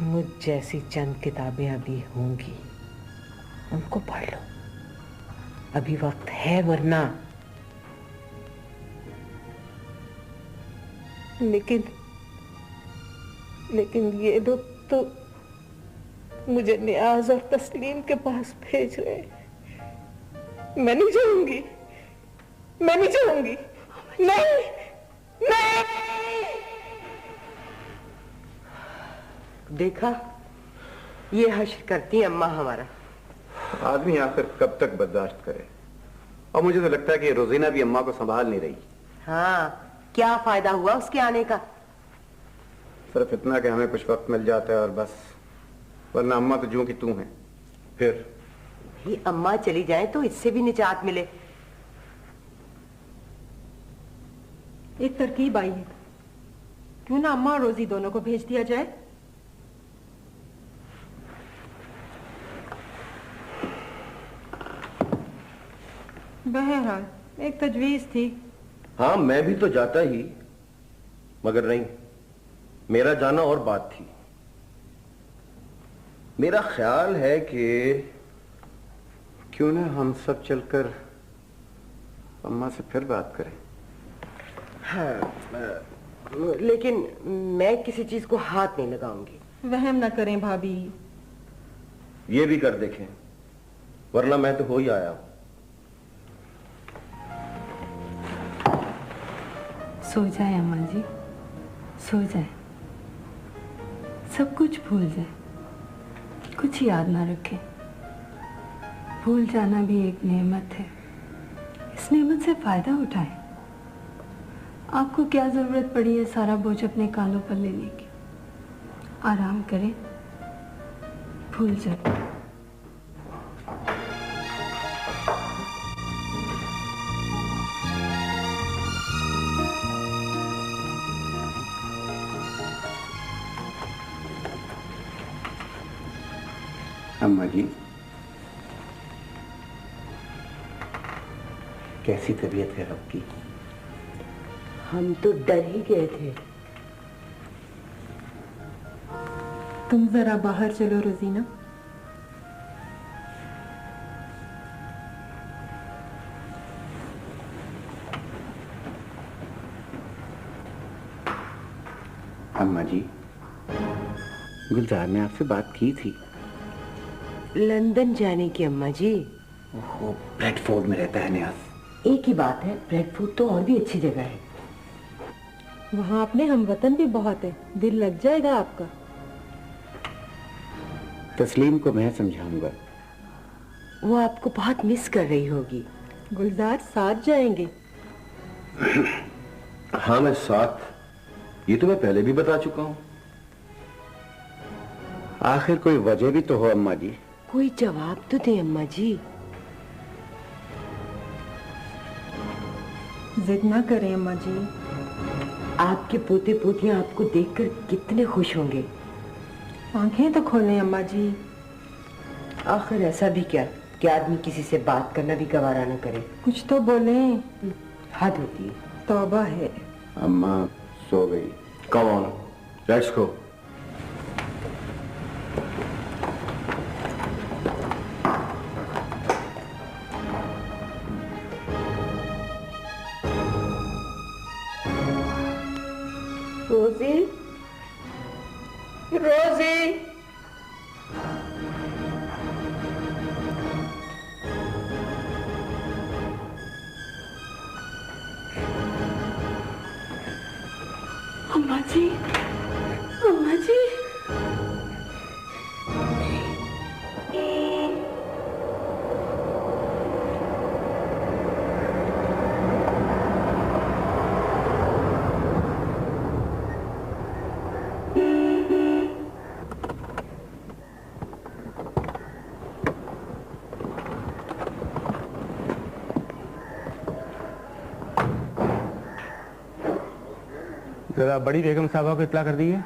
मुझ जैसी चंद किताबें अभी होंगी, उनको पढ़ लो, अभी वक्त है, वरना। लेकिन ये लोग तो मुझे नियाज और तस्लीम के पास भेज रहे हैं। मैं नहीं जाऊंगी, मैं नहीं जाऊंगी, नहीं नहीं। देखा, ये हश्र करती अम्मा हमारा। आदमी आखिर कब तक बर्दाश्त करे। और मुझे तो लगता है कि रोजीना भी अम्मा को संभाल नहीं रही। हाँ, क्या फायदा हुआ उसके आने का? सिर्फ इतना कि हमें कुछ वक्त मिल जाता है और बस, वरना अम्मा तो जूं की तू है। फिर ये अम्मा चली जाए तो इससे भी निजात मिले। एक तरकीब आई है, क्यों ना अम्मा और रोजी दोनों को भेज दिया जाए। बहरहाल एक तजवीज थी। हाँ, मैं भी तो जाता ही, मगर नहीं, मेरा जाना और बात थी। मेरा ख्याल है कि क्यों ना हम सब चलकर अम्मा से फिर बात करें। हाँ, लेकिन मैं किसी चीज को हाथ नहीं लगाऊंगी। वहम न करें भाभी। ये भी कर देखें, वरना मैं तो हो ही आया। सो जाए अम्मा जी, सो जाए, सब कुछ भूल जाए, कुछ याद ना रखे। भूल जाना भी एक नेमत है, इस नेमत से फायदा उठाएं। आपको क्या जरूरत पड़ी है सारा बोझ अपने कांधों पर लेने की? आराम करें, भूल जाए। अम्मा जी, कैसी तबीयत है आपकी? हम तो डर ही गए थे। तुम जरा बाहर चलो रोजीना। अम्मा जी, गुलजार ने आपसे बात की थी। लंदन जाने की अम्मा जी। वो ब्रेडफोर्ड में रहता है न्याज। एक ही बात है, ब्रेडफोर्ड तो और भी अच्छी जगह है। वहां अपने हमवतन भी बहुत है, दिल लग जाएगा आपका। तस्लीम को मैं समझाऊंगा। वो आपको बहुत मिस कर रही होगी। गुलजार साथ जाएंगे। हाँ, मैं साथ, ये तो मैं पहले भी बता चुका हूं। आखिर कोई वजह भी तो हो अम्मा जी। कोई जवाब तो दे अम्मा जी। जिद ना करें अम्मा जी। आपके पोते पोतियां आपको देखकर कितने खुश होंगे। आंखें तो खोलें अम्मा जी। आखिर ऐसा भी क्या कि आदमी किसी से बात करना भी गवारा न करे। कुछ तो बोलें। हद होती है। तौबा है। अम्मा सो गई। Come on, let's go. रोजी, रोजी, अम्मा जी, अम्मा जी। जरा बड़ी बेगम साहबा को इत्तला कर दी है।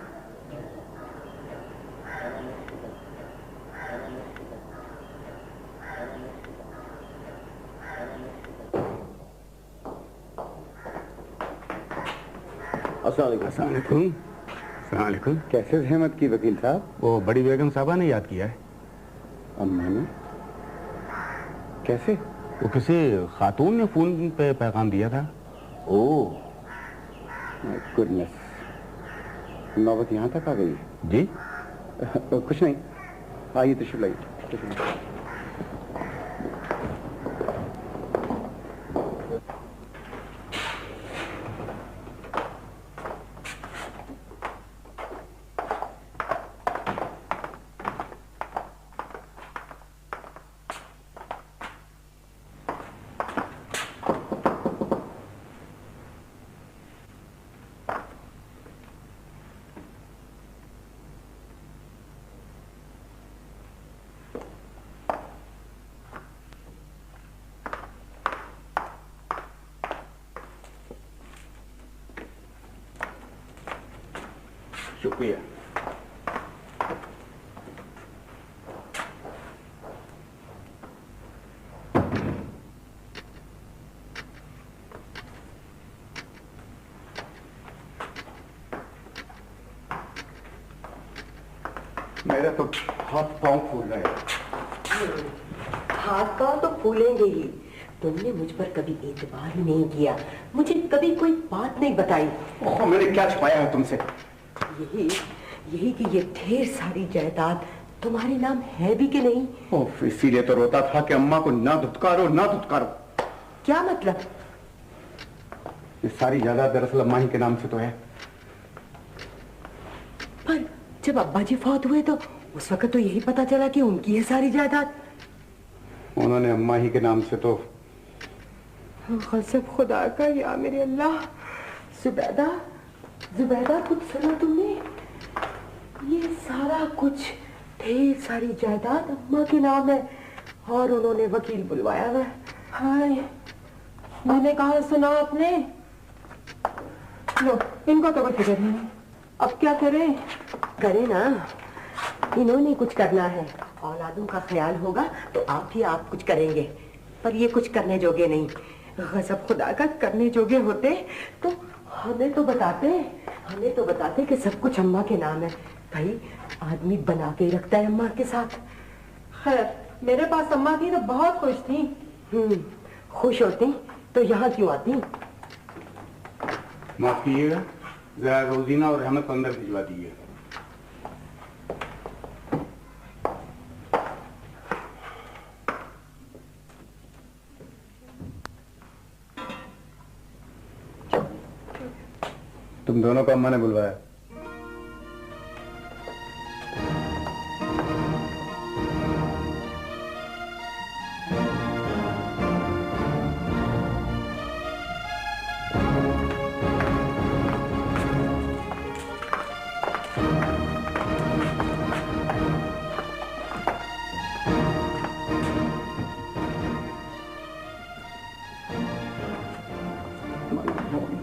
अस्सलाम वालेकुम। अस्सलाम वालेकुम। कैसे जहमत की वकील साहब? वो बड़ी बेगम साहबा ने याद किया है। अम्मा ने? कैसे? वो किसी खातून ने फोन पे पैगाम दिया था। ओह गुडनेस, नौबत यहाँ तक आ गई जी? कुछ नहीं, आइए तशरीफ लाइए। शुक्रिया। मेरा तो हाथ पांव फूल रहा है। हाथ पांव तो फूलेंगे ही। तुमने मुझ पर कभी एतबार ही नहीं किया, मुझे कभी कोई बात नहीं बताई। ओह, मैंने क्या छुपाया है तुमसे? यही यही कि ये ढेर सारी जायदाद तुम्हारे नाम है भी कि नहीं? ओह, इसीलिए तो रोता था कि अम्मा को ना धुतकारो ना धुतकारो। क्या मतलब? ये सारी जायदाद दरअसल अम्मा ही के नाम से तो है। पर जब अब्बा जी फौत हुए तो उस वक्त तो यही पता चला कि उनकी है सारी जायदाद। उन्होंने अम्मा ही के नाम से तो। कसम खुदा का, या मेरे अल्लाह। जुबैदा, जुबैदा, कुछ सुना तुमने? ये सारा कुछ, ढेर सारी जायदाद अम्मा के नाम है और उन्होंने वकील बुलवाया है। हाय, मैंने कहा सुना आपने? लो, इनको तो कोई फिक्र नहीं। अब क्या करें? करे ना, इन्होंने कुछ करना है। औलादों का ख्याल होगा तो आप ही आप कुछ करेंगे, पर ये कुछ करने जोगे नहीं। गजब खुदा का, करने जोगे होते तो हमें तो बताते कि सब कुछ अम्मा के नाम है। भाई, आदमी बना के रखता है अम्मा के साथ। खैर, मेरे पास अम्मा थी तो बहुत खुश थी। खुश होती तो यहाँ क्यों आती? माफ कीजिएगा, जरा रोजीना और रहमत को अंदर भिजवा दीजिए। तुम दोनों को अम्मा ने बुलवाया?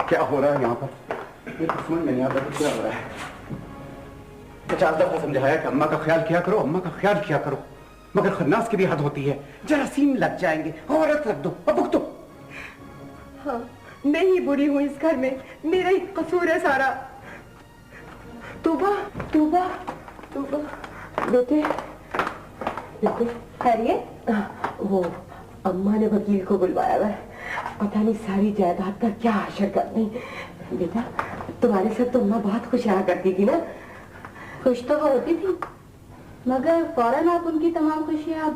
क्या हो रहा है यहाँ पर? मेरे को समझ में नहीं आता क्या हो रहा है। 50 दफा समझाया कि अम्मा का ख्याल किया करो, अम्मा का ख्याल किया करो, मगर खन्नास की भी हद होती है। जरासीम लग जाएंगे, औरत रख दो, अब तो। हाँ, मैं ही बुरी हूँ इस घर में, मेरा ही कसूर है सारा। तूबा, तूबा, तूबा, बेटे, बेटे, खैरियत? वो अम्मा ने वकील को बुलवाया है, पता नहीं सारी जायदाद का क्या हशर करनी। बेटा, तुम्हारे साथ तो अम्मा बहुत खुश रहा करती थी ना? खुश तो वो होती थी, मगर फौरन आप उनकी तमाम खुशियां।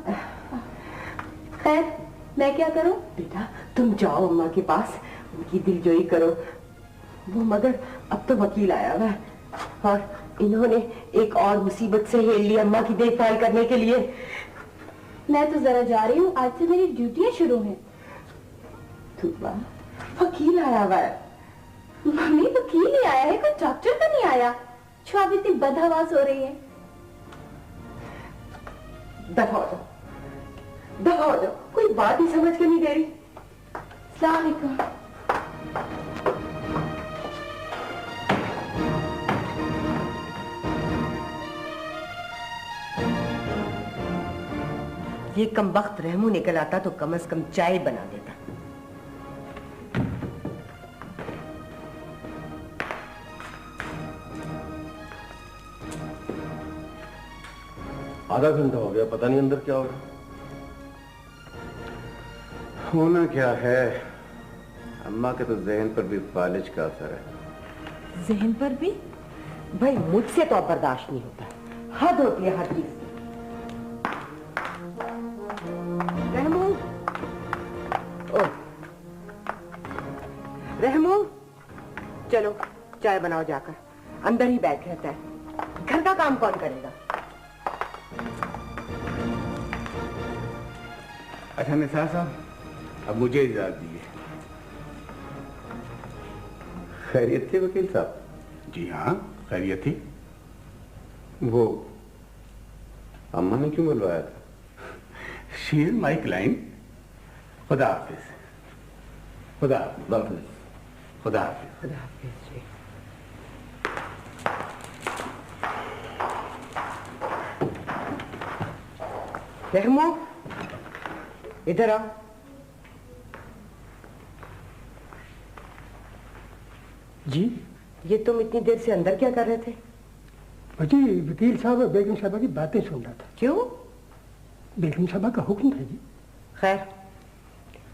खैर, मैं क्या करूं? बेटा, तुम जाओ अम्मा के पास, उनकी दिलजोई करो। वो मगर अब तो वकील आया हुआ है और इन्होंने एक और मुसीबत से हेल ली अम्मा की देखभाल करने के लिए। मैं तो जरा जा रही हूँ, आज से मेरी ड्यूटियां शुरू हैं। वकील आया हुआ है। मम्मी, वकील ही आया है, कोई डॉक्टर तो नहीं आया? जो आप इतनी बदहवास हो रही है। दफा हो जाओ, दफा हो जाओ, कोई बात ही समझ के नहीं दे रही। अस्सलाम वालेकुम। ये कमबख्त रहमू निकल आता तो कम से कम चाय बना देता। आधा घंटा हो गया, पता नहीं अंदर क्या हो रहा। होना क्या है, अम्मा के तो जहन पर भी फालिज का असर है। जहन पर भी? भाई मुझसे तो अब बर्दाश्त नहीं होता, हद होती है हर चीज। रहमो, ओ रहमो, चलो चाय बनाओ जाकर, अंदर ही बैठ रहता है, घर का काम कौन करेगा? अच्छा निसार साहब, अब मुझे इजाजत दीजिए। खैरियत थी वकील साहब? जी हाँ, खैरियत थी। वो अम्मा ने क्यों बुलवाया था? She is my client. खुदा हाफिज। खुदा हाफिज। खुदा हाफिज। खुदा हाफिज जी। रहमो, इधर आओ। जी? ये तुम इतनी देर से अंदर क्या कर रहे थे? जी वकील साहब और बेगम साहबा की बातें सुन रहा था। क्यों? बेगम साहबा का हुक्म था जी। खैर,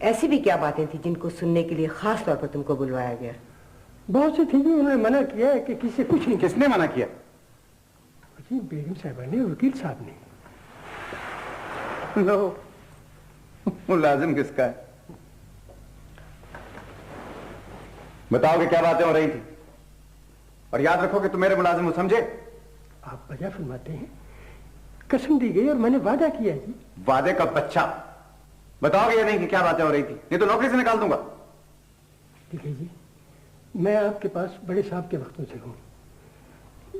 ऐसी भी क्या बातें थी जिनको सुनने के लिए खास तौर पर तुमको बुलवाया गया? बहुत से थी, उन्होंने मना किया है कि किसी से कुछ नहीं। किसने मना किया? जी बेगम साहबा ने, वकील साहब ने। लो, मुलाजिम किसका है? बताओ कि क्या बातें हो रही थी, और याद रखो कि तुम मेरे मुलाजिम हो, समझे? आप वजह फरमाते हैं, कसम दी गई और मैंने वादा किया जी। वादे का बच्चा, बताओगे या नहीं कि क्या बातें हो रही थी, नहीं तो नौकरी से निकाल दूंगा। देखिए जी, मैं आपके पास बड़े साहब के वक्तों से हूँ,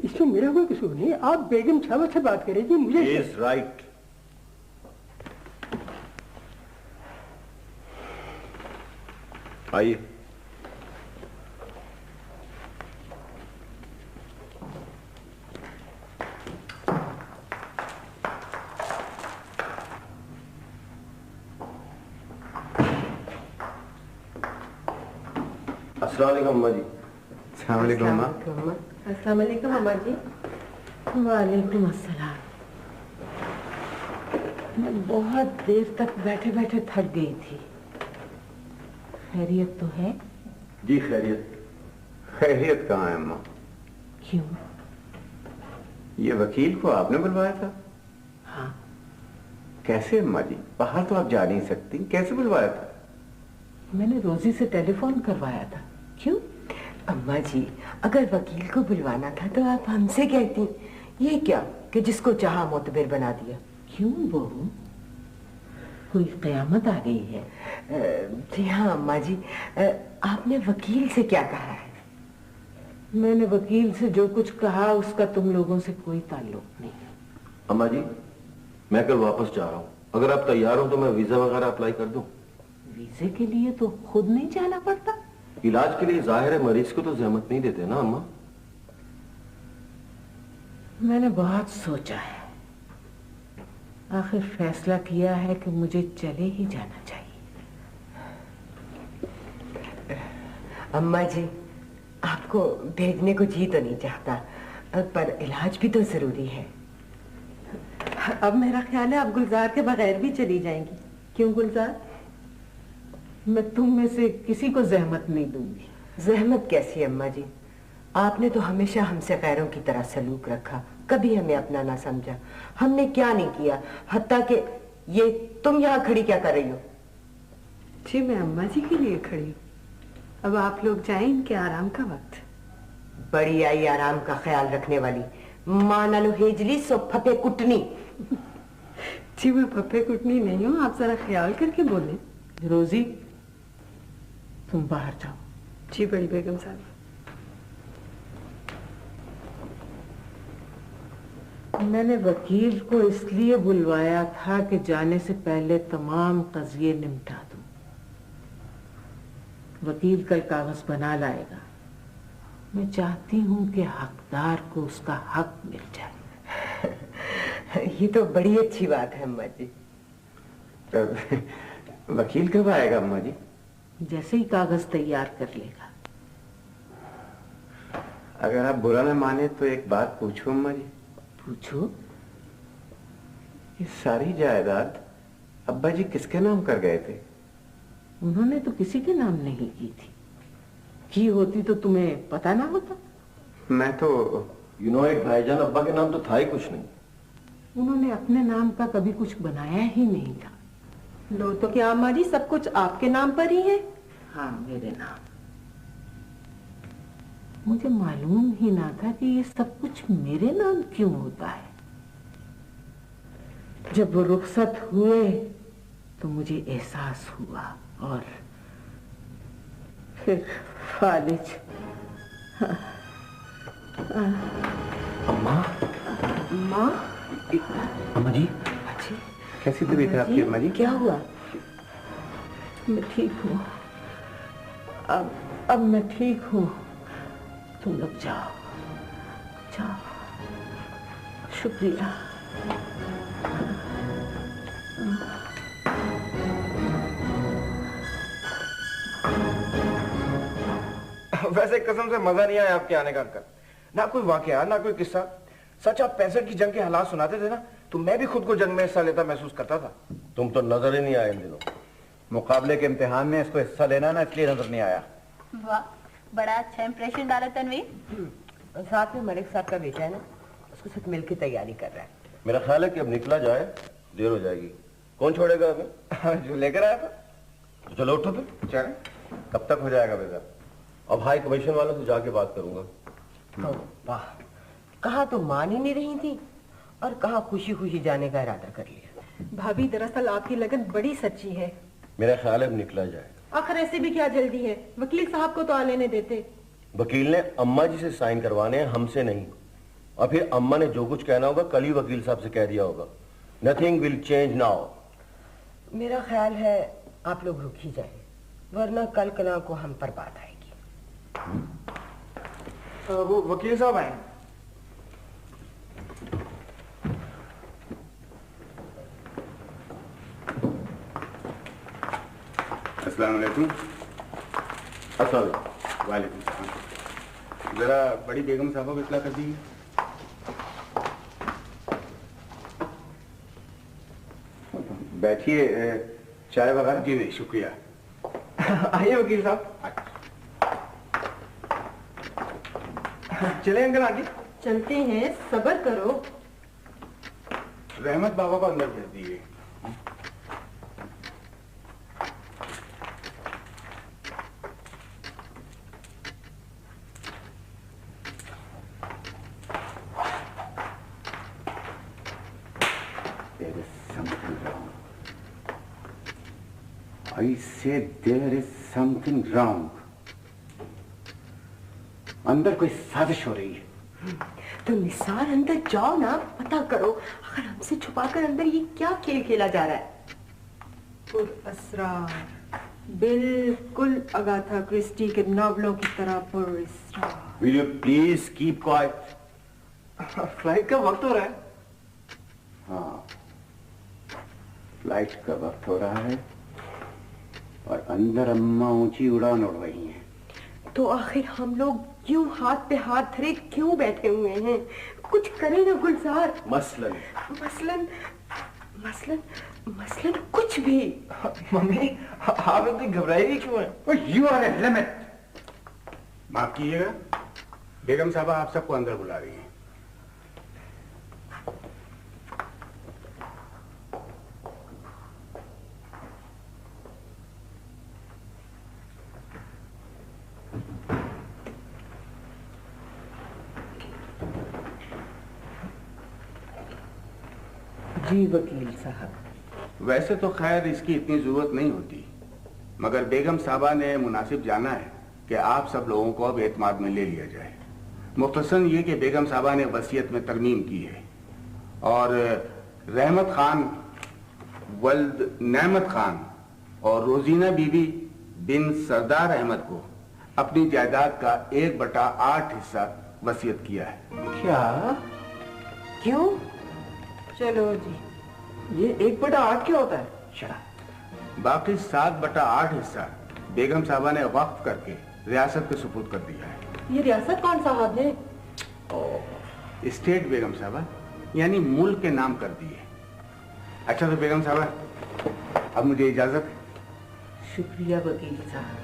इसमें मेरा कोई कसूर नहीं। आप बेगम साहब से बात करें जी। मुझे इज राइट। आइए। अस्सलाम वालेकुम अम्मा जी। अस्सलाम वालेकुम अम्मा। अस्सलाम वालेकुम अम्मा जी। वालेकुम अस्सलाम। मैं बहुत देर तक बैठे बैठे थक गई थी। खैरियत तो है? जी खैरियत। खैरियत कहाँ है अम्मा? क्यों? ये वकील को आपने बुलवाया था? हाँ। कैसे अम्मा जी, बाहर तो आप जा नहीं सकती, कैसे बुलवाया था? मैंने रोजी से टेलीफोन करवाया था। क्यों? अम्मा जी, अगर वकील को बुलवाना था तो आप हमसे कहती। ये क्या कि जिसको चाहा मोतबर बना दिया। क्यों बहू, कोई कयामत आ गई है? जी हाँ अम्मा जी। आपने वकील से क्या कहा है? मैंने वकील से जो कुछ कहा उसका तुम लोगों से कोई ताल्लुक नहीं। अम्मा जी, मैं कल वापस जा रहा हूँ, अगर आप तैयार हो तो मैं वीजा वगैरह अप्लाई कर दूं। वीजे के लिए तो खुद नहीं जाना पड़ता? इलाज के लिए जाहिर है मरीज को तो जहमत नहीं देते ना अम्मा। मैंने बहुत सोचा है, आखिर फैसला किया है कि मुझे चले ही जाना चाहिए। अम्मा जी, आपको भेजने को जी तो नहीं चाहता, पर इलाज भी तो जरूरी है। अब मेरा ख्याल है आप गुलजार के बगैर भी चली जाएंगी। क्यों गुलजार? मैं तुम में से किसी को जहमत नहीं दूंगी। जहमत कैसी अम्मा जी? आपने तो हमेशा हमसे गैरों की तरह सलूक रखा, कभी हमें अपना ना समझा। हमने क्या नहीं किया, हत्ता कि ये तुम यहाँ खड़ी क्या कर रही हो? जी मैं अम्मा जी के लिए खड़ी हूँ। अब आप लोग जाएं, इनके आराम का वक्त। बड़ी आई आराम का ख्याल रखने वाली, मां नालो हेजली सो फपे कुटनी। जी मैं फपे कुटनी नहीं हूँ, आप जरा ख्याल करके बोले। रोजी, तुम बाहर जाओ। जी बड़ी बेगम साहब। मैंने वकील को इसलिए बुलवाया था कि जाने से पहले तमाम कज़िये निपटा दूं। वकील कल कागज बना लाएगा। मैं चाहती हूं कि हकदार को उसका हक मिल जाए। ये तो बड़ी अच्छी बात है अम्मा जी। वकील कब आएगा अम्मा जी? जैसे ही कागज तैयार कर लेगा। अगर आप बुरा न माने तो एक बात पूछूं अम्मा जी? पूछो। ये सारी जायदाद अब्बा जी किसके नाम कर गए थे? उन्होंने तो किसी के नाम नहीं की होती तो तुम्हें पता ना होता। मैं तो एक भाईजान अब्बा के नाम तो था ही कुछ नहीं। उन्होंने अपने नाम का कभी कुछ बनाया ही नहीं था। लो तो क्या अम्मा जी सब कुछ आपके नाम पर ही है? हाँ, मेरे नाम। मुझे मालूम ही ना था कि ये सब कुछ मेरे नाम क्यों होता है। जब वो रुखसत हुए तो मुझे एहसास हुआ और फिर फालिज। अम्मा माँ, अम्मा जी कैसी तबीयत है आपकी अम्मा जी? क्या हुआ? मैं ठीक हूँ, अब मैं ठीक हूँ। तुम लोग जाओ जाओ। शुक्रिया। वैसे कसम से मजा नहीं आया आपके आने का अंकल। ना कोई वाकया ना कोई किस्सा। सच आप 65 की जंग के हालात सुनाते थे ना, तो मैं भी खुद को जंग में हिस्सा लेता महसूस करता था। तुम तो नजर ही नहीं आए इन दिनों। मुकाबले के इम्तिहान में इसको हिस्सा लेना ना, इसलिए नजर नहीं आया। वाह, बड़ा अच्छा इंप्रेशन डाला तनवीर। साथ में मलिक साहब का बेटा है ना, उसके साथ मिलकर तैयारी कर रहा है। मेरा ख्याल है कि अब निकला जाए, देर हो जाएगी। कौन छोड़ेगा हमें? जो लेकर आया था। तो चलो उठो फिर। चले। कब तक हो जाएगा बेटा? अब हाई कमीशन वालों से जाके बात करूंगा। वाह, कहा तो मान ही नहीं रही थी और कहा खुशी खुशी जाने का इरादा कर लिया। भाभी दरअसल आपकी लगन बड़ी सच्ची है। मेरा ख्याल है अब निकला जाए। आखिर ऐसे भी क्या जल्दी है? वकील साहब को तो आ लेने देते। वकील ने अम्मा जी से साइन करवाने हैं, हमसे नहीं। और फिर अम्मा ने जो कुछ कहना होगा कल ही वकील साहब से कह दिया होगा। Nothing will change now. मेरा ख्याल है आप लोग रुक ही जाए, वरना कल कला को हम पर बात आएगी। वो वकील साहब आए। अस्सलाम वालेकुम। अस्सलाम वालेकुम सलाम। जरा बड़ी बेगम साहबा को इत्तला कर दीजिए। बैठिए, चाय वगैरह? जी नहीं शुक्रिया। आइए वकील साहब। चले अंकल आंटी। चलते हैं, सब्र करो। रहमत बाबा को अंदर भेज दीजिए। I said there is something wrong. अंदर कोई साजिश हो रही है। तो निसार अंदर जाओ ना, पता करो अगर हमसे छुपाकर अंदर ये क्या खेल खेला जा रहा है। पुरअसरार, बिल्कुल अगाथा क्रिस्टी के नॉवलों की तरह पुरअसरार। Will you please keep quiet? Flight का वक्त हो रहा है। हाँ, फ्लाइट का वक्त हो रहा है और अंदर अम्मा ऊंची उड़ान उड़ रही हैं। तो आखिर हम लोग क्यों हाथ पे हाथ धरे क्यों बैठे हुए हैं? कुछ करें ना गुलजार। मसलन मसलन मसलन मसलन कुछ भी। मम्मी आप इतनी घबराई हुई क्यों है? You are a limit. माफ कीजिएगा, बेगम साहबा आप सबको अंदर बुला रही हैं। जी वकील साहब। वैसे तो खैर इसकी इतनी जरूरत नहीं होती, मगर बेगम साहबा ने मुनासिब जाना है कि आप सब लोगों को अब एतमाद में ले लिया जाए। मुख्तसरन ये कि बेगम साहबा ने वसीयत में तरमीम की है और रहमत खान वल्द नेमत खान और रोजीना बीबी बिन सरदार अहमद को अपनी जायदाद का 1/8 हिस्सा वसीयत किया है। क्या? क्यों? चलो जी। ये 1/8 क्या होता है? शरा। बाकी 7/8 हिस्सा बेगम साहबा ने वक्फ करके रियासत के सुपुर्द कर दिया है। ये रियासत कौन साहब है? स्टेट बेगम साहबा, यानी मुल्क के नाम कर दिए। अच्छा तो बेगम साहबा, अब मुझे इजाजत है। शुक्रिया वकील साहब,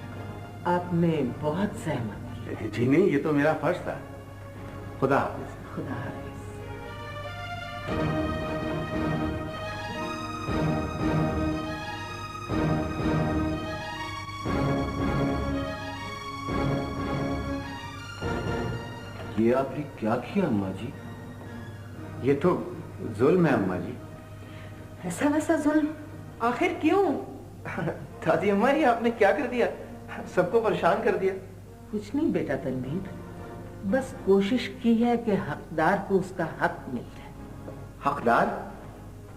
आपने बहुत सहमत की। जी नहीं, ये तो मेरा फर्ज था। खुदा हाफिज। खुदा हाफिज। ये आपने क्या किया अम्मा जी? ये तो जुल्म है अम्मा जी। ऐसा वैसा जुल्म? आखिर क्यों? दादी अम्मा, ये आपने क्या कर दिया? सबको परेशान कर दिया। कुछ नहीं बेटा तनवीर, बस कोशिश की है कि हकदार को उसका हक मिल जाए। हकदार?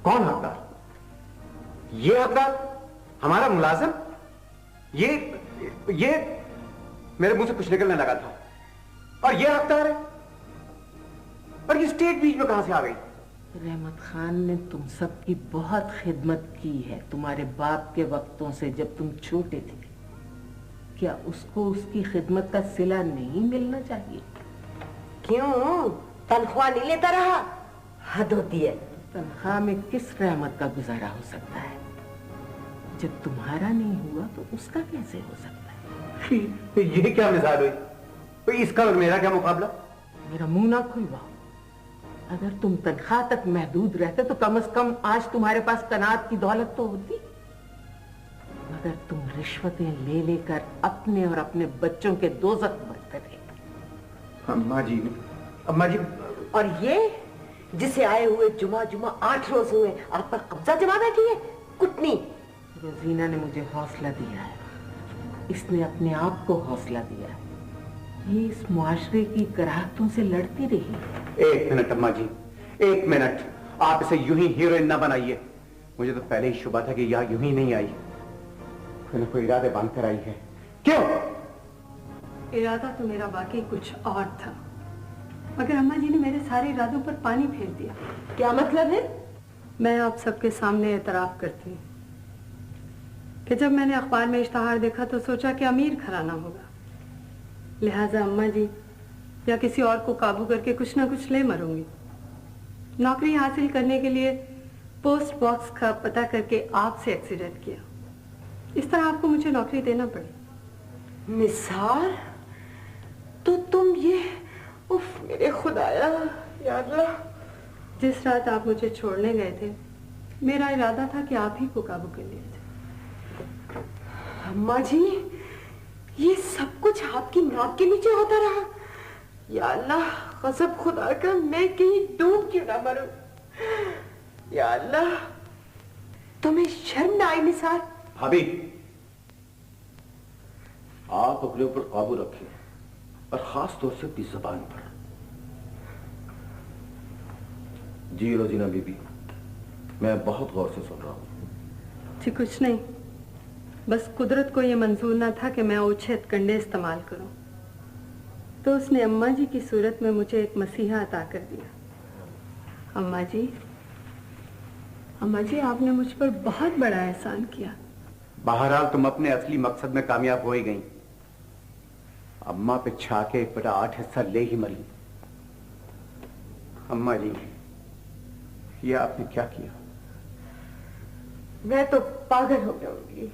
कौन हकदार? ये हकदार? हमारा मुलाजिम? ये मेरे मुंह से कुछ निकलने लगा था, और ये हकदार है? और ये स्टेट बीच में कहां से आ गई? रहमत खान ने तुम सबकी बहुत खिदमत की है तुम्हारे बाप के वक्तों से, जब तुम छोटे थे। क्या उसको उसकी खिदमत का सिला नहीं मिलना चाहिए? क्यों? तनख्वाह नहीं लेता रहा? हद होती है। तनख्वाह में किस रहमत का गुजारा हो सकता है? जब तुम्हारा नहीं हुआ तो उसका कैसे हो सकता है? ये क्या मिजाज हुई? तो इसका और मेरा क्या मुकाबला? मेरा मुंह ना खुलवाओ। अगर तुम तनख्वाह तक महदूद रहते तो कम से कम आज तुम्हारे पास कनात की दौलत तो होती। मगर तुम रिश्वतें ले लेकर अपने और अपने बच्चों के दोज़ख बढ़ते थे। अम्मा जी, और ये जिसे आए हुए जुमा 8 रोज हुए, आप पर कब्जा जमा बैठी है कुटनी। रोजीना ने मुझे हौसला दिया है, इसने अपने आप को हौसला दिया है। ये इस मुआशरे की कराहतों से लड़ती रही। एक मिनट अम्मा जी, एक मिनट। आप इसे यूं ही हीरोइन ना बनाइए। मुझे तो पहले ही शुबा था कि यह यूं ही नहीं आई, कोई इरादे बांध कर आई है। क्यों? इरादा तो मेरा वाकई कुछ और था, मगर अम्मा जी ने मेरे सारे इरादों पर पानी फेर दिया। क्या मतलब है? मैं आप सबके सामने एतराफ करती हूँ कि जब मैंने अखबार में इश्तहार देखा तो सोचा कि अमीर घराना होगा, लिहाजा अम्मा जी या किसी और को काबू करके कुछ ना कुछ ले मरूंगी। नौकरी हासिल करने के लिए पोस्ट बॉक्स का पता करके आपसे एक्सीडेंट किया। इस तरह आपको मुझे नौकरी देना पड़ी। निसार, तो तुम ये, उफ मेरे खुदाया, या अल्लाह। जिस रात आप मुझे छोड़ने गए थे, मेरा इरादा था कि आप ही को काबू कर लिया जाए। अम्मा जी, ये सब कुछ आपकी नाक के नीचे होता रहा। या अल्लाह, कसम खुदा का, मैं कहीं डूब क्यों ना मरूं। या अल्लाह, तुम्हें शर्म ना आई निसार? भाभी, आप अपने ऊपर काबू रखें, और खास तौर से अपनी जुबान पर। जी रोजीना बीबी, मैं बहुत गौर से सुन रहा हूं। जी कुछ नहीं, बस कुदरत को यह मंजूर ना था कि मैं ओछे कंडे इस्तेमाल करूं, तो उसने अम्मा जी की सूरत में मुझे एक मसीहा अता कर दिया। अम्मा जी, आपने मुझ पर बहुत बड़ा एहसान किया। बहरहाल तुम अपने असली मकसद में कामयाब हो ही गई। अम्मा पे छा के 1/8 हिस्सा ले ही मरी। अम्मा जी, ये आपने क्या किया? मैं तो पागल हो जाऊंगी।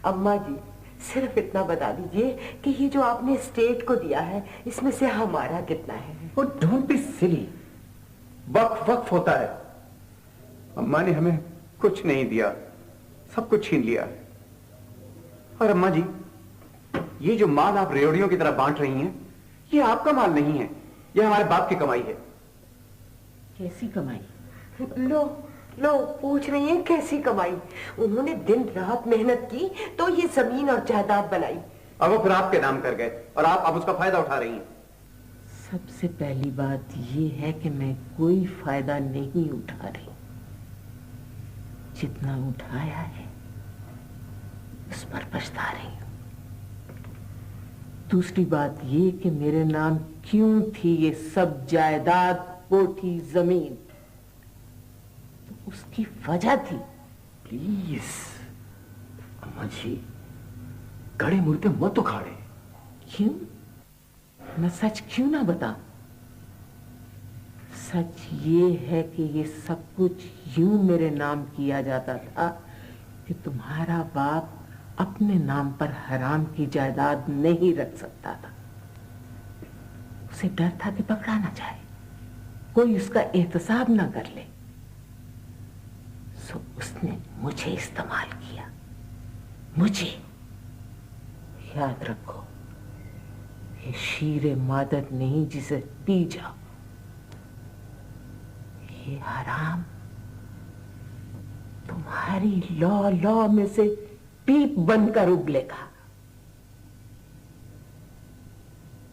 अम्मा जी, सिर्फ इतना बता दीजिए कि ये जो आपने स्टेट को दिया है, इसमें से हमारा कितना है? वो डोंट बी सिली, वक्फ होता है। अम्मा ने हमें कुछ नहीं दिया, सब कुछ छीन लिया। और अम्मा जी, ये जो माल आप रेवड़ियों की तरह बांट रही हैं, ये आपका माल नहीं है, ये हमारे बाप की कमाई है। कैसी कमाई? लो पूछ रही हैं कैसी कमाई? उन्होंने दिन रात मेहनत की तो ये जमीन और जायदाद बनाई। अब वो फिर आपके नाम कर गए और आप अब उसका फायदा उठा रही हैं। सबसे पहली बात ये है कि मैं कोई फायदा नहीं उठा रही। जितना उठाया है उस पर पछता रही हूं। दूसरी बात ये कि मेरे नाम क्यों थी ये सब जायदाद, कोठी, जमीन, तो उसकी वजह थी। प्लीज अम्मा जी, गड़े मुर्दे मत उखाड़े। क्यों? मैं सच क्यों ना बता? सच ये है कि ये सब कुछ यूं मेरे नाम किया जाता था कि तुम्हारा बाप अपने नाम पर हराम की जायदाद नहीं रख सकता था। उसे डर था कि पकड़ा ना जाए, कोई उसका एहतसाब ना कर ले, सो उसने मुझे इस्तेमाल किया। मुझे याद रखो, ये शीरे मादत नहीं जिसे पी जाओ, ये हराम तुम्हारी लौ लौ में से पीप बनकर उगलेगा।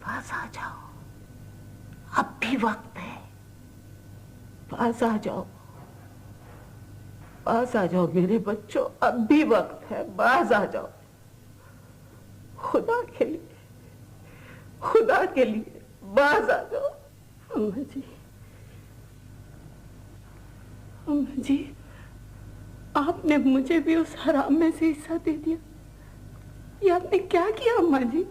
पास आ जाओ, अब भी वक्त है, पास आ जाओ, पास आ जाओ मेरे बच्चों, अब भी वक्त है, पास आ जाओ। खुदा के लिए, खुदा के लिए बाज आ जाओ। अम्मा जी, अम्मा जी, आपने मुझे भी उस हराम में से हिस्सा दे दिया। ये आपने क्या किया अम्मा जी?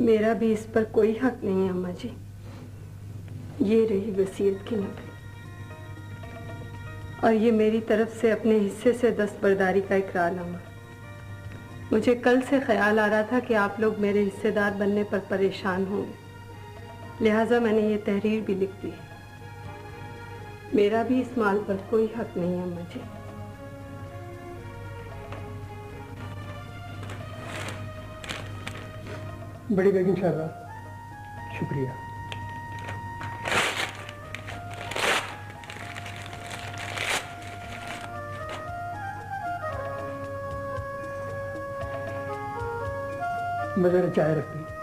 मेरा भी इस पर कोई हक नहीं है अम्मा जी। ये रही वसीयत की नकल, और ये मेरी तरफ से अपने हिस्से से दस्तबरदारी का इकरारनामा। मुझे कल से ख्याल आ रहा था कि आप लोग मेरे हिस्सेदार बनने पर परेशान होंगे, लिहाजा मैंने ये तहरीर भी लिख दी। मेरा भी इस माल पर कोई हक नहीं है अम्मा जी। बड़ी बेगम साहबा, शुक्रिया। मैं जरा चाय रख दी।